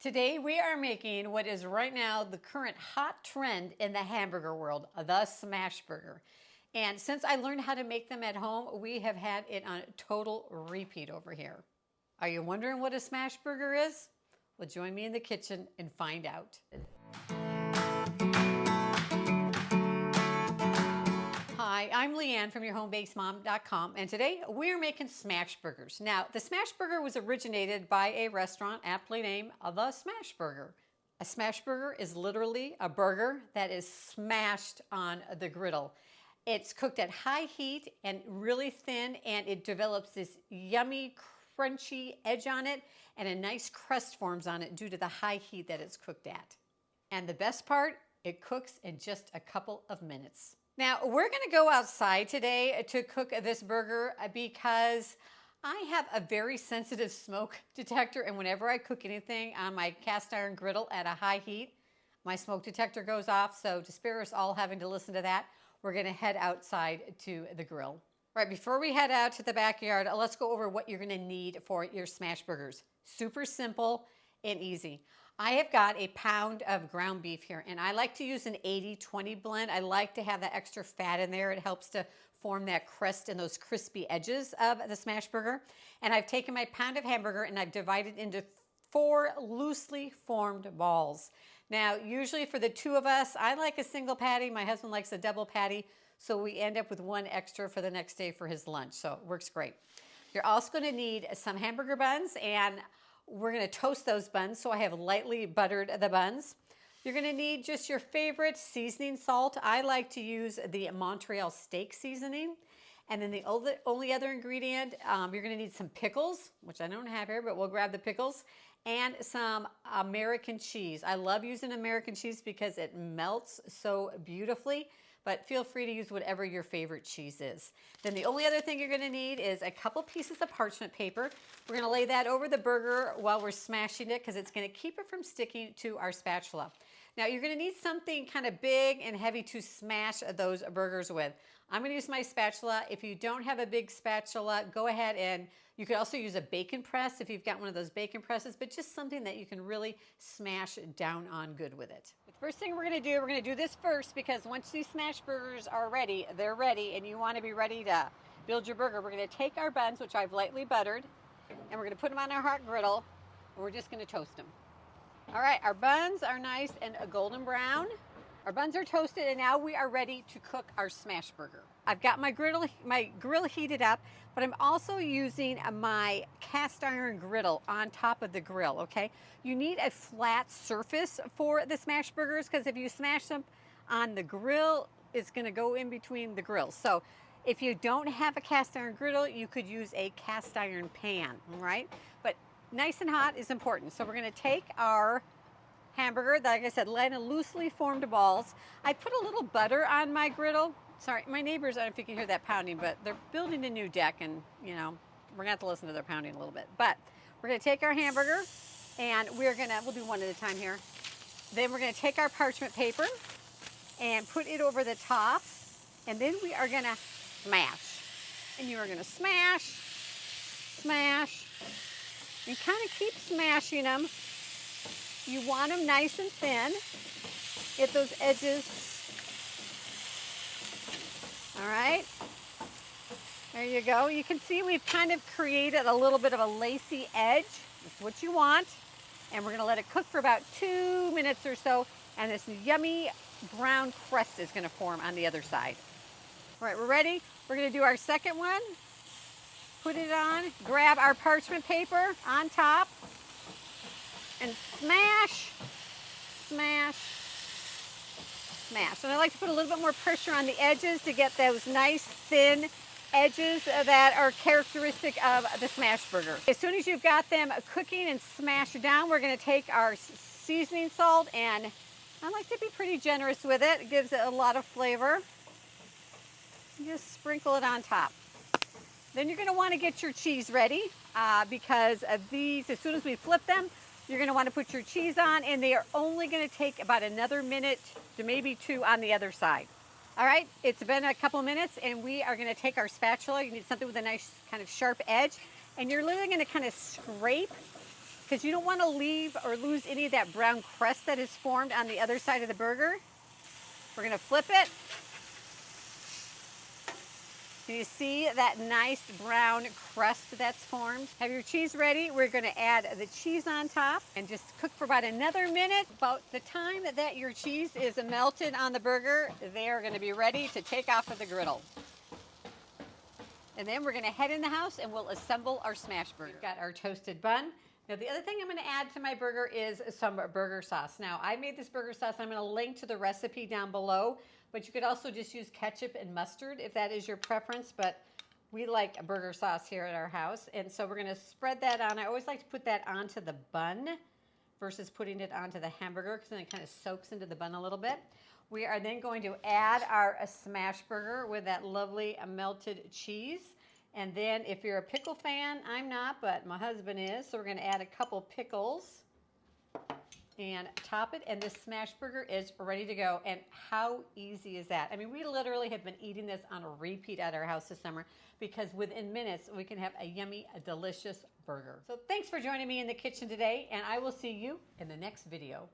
Today we are making what is right now the current hot trend in the hamburger world, the smash burger. And since I learned how to make them at home, we have had it on total repeat over here. Are you wondering what a smash burger is? Well, join me in the kitchen and find out. Hi, I'm Leigh Anne from your Homebased and today we're making smash burgers. Now, the smash burger was originated by a restaurant aptly named the Smash Burger. A smash burger is literally a burger that is smashed on the griddle. It's cooked at high heat and really thin, and it develops this yummy, crunchy edge on it, and a nice crust forms on it due to the high heat that it's cooked at. And the best part, it cooks in just a couple of minutes. Now, we're going to go outside today to cook this burger because I have a very sensitive smoke detector, and whenever I cook anything on my cast iron griddle at a high heat, my smoke detector goes off. So to spare us all having to listen to that, we're going to head outside to the grill. Right, before we head out to the backyard, let's go over what you're going to need for your smash burgers. Super simple and easy. I have got a pound of ground beef here, and I like to use an 80-20 blend. I like to have that extra fat in there. It helps to form that crust and those crispy edges of the smash burger. And I've taken my pound of hamburger and I've divided into 4 loosely formed balls. Now, usually for the 2 of us, I like a single patty. My husband likes a double patty, so we end up with 1 extra for the next day for his lunch, so it works great. You're also going to need some hamburger buns, and we're going to toast those buns, so I have lightly buttered the buns. You're going to need just your favorite seasoning salt. I like to use the Montreal steak seasoning. And then the only other ingredient, you're going to need some pickles, which I don't have here, but we'll grab the pickles, and some American cheese. I love using American cheese because it melts so beautifully, but feel free to use whatever your favorite cheese is. Then the only other thing you're going to need is a couple pieces of parchment paper. We're going to lay that over the burger while we're smashing it because it's going to keep it from sticking to our spatula. Now, you're going to need something kind of big and heavy to smash those burgers with. I'm going to use my spatula. If you don't have a big spatula, go ahead, and you could also use a bacon press if you've got one of those bacon presses, but just something that you can really smash down on good with it. The first thing we're going to do this first because once these smash burgers are ready, they're ready, and you want to be ready to build your burger. We're going to take our buns, which I've lightly buttered, and we're going to put them on our hot griddle, and we're just going to toast them. All right, our buns are nice and golden brown. Our buns are toasted, and now we are ready to cook our smash burger. I've got my grill heated up, but I'm also using my cast iron griddle on top of the grill, okay? You need a flat surface for the smash burgers because if you smash them on the grill, it's going to go in between the grills. So if you don't have a cast iron griddle, you could use a cast iron pan, right? But nice and hot is important. So we're going to take our hamburger, like I said, line of loosely formed balls. I put a little butter on my griddle. Sorry, my neighbors, I don't know if you can hear that pounding, but they're building a new deck, and you know, we're gonna have to listen to their pounding a little bit. But we're gonna take our hamburger, and we'll do one at a time here. Then we're gonna take our parchment paper and put it over the top, and then we are gonna smash. And you are gonna smash, smash, and kind of keep smashing them. You want them nice and thin. Get those edges. All right. There you go. You can see we've kind of created a little bit of a lacy edge. That's what you want. And we're going to let it cook for about 2 minutes or so. And this yummy brown crust is going to form on the other side. All right, we're ready. We're going to do our second one. Put it on. Grab our parchment paper on top. And smash, smash, smash. And I like to put a little bit more pressure on the edges to get those nice thin edges that are characteristic of the smash burger. As soon as you've got them cooking and smashed down, we're going to take our seasoning salt, and I like to be pretty generous with it. It gives it a lot of flavor. Just sprinkle it on top. Then you're going to want to get your cheese ready because of these, as soon as we flip them, you're going to want to put your cheese on, and they are only going to take about another minute to maybe 2 on the other side. All right, it's been a couple of minutes, and we are going to take our spatula. You need something with a nice kind of sharp edge, and you're literally going to kind of scrape because you don't want to leave or lose any of that brown crust that is formed on the other side of the burger. We're going to flip it. Can you see that nice brown crust that's formed? Have your cheese ready. We're going to add the cheese on top and just cook for about another minute. About the time that your cheese is melted on the burger, they are going to be ready to take off of the griddle. And then we're going to head in the house and we'll assemble our smash burger. We've got our toasted bun. Now the other thing I'm going to add to my burger is some burger sauce. Now I made this burger sauce. I'm going to link to the recipe down below, but you could also just use ketchup and mustard if that is your preference, but we like a burger sauce here at our house. And so we're going to spread that on. I always like to put that onto the bun versus putting it onto the hamburger because then it kind of soaks into the bun a little bit. We are then going to add our smash burger with that lovely melted cheese. And then if you're a pickle fan, I'm not, but my husband is, so we're going to add a couple pickles and top it, and this smash burger is ready to go. And how easy is that? I mean, we literally have been eating this on a repeat at our house this summer because within minutes we can have a yummy, delicious burger. So thanks for joining me in the kitchen today, and I will see you in the next video.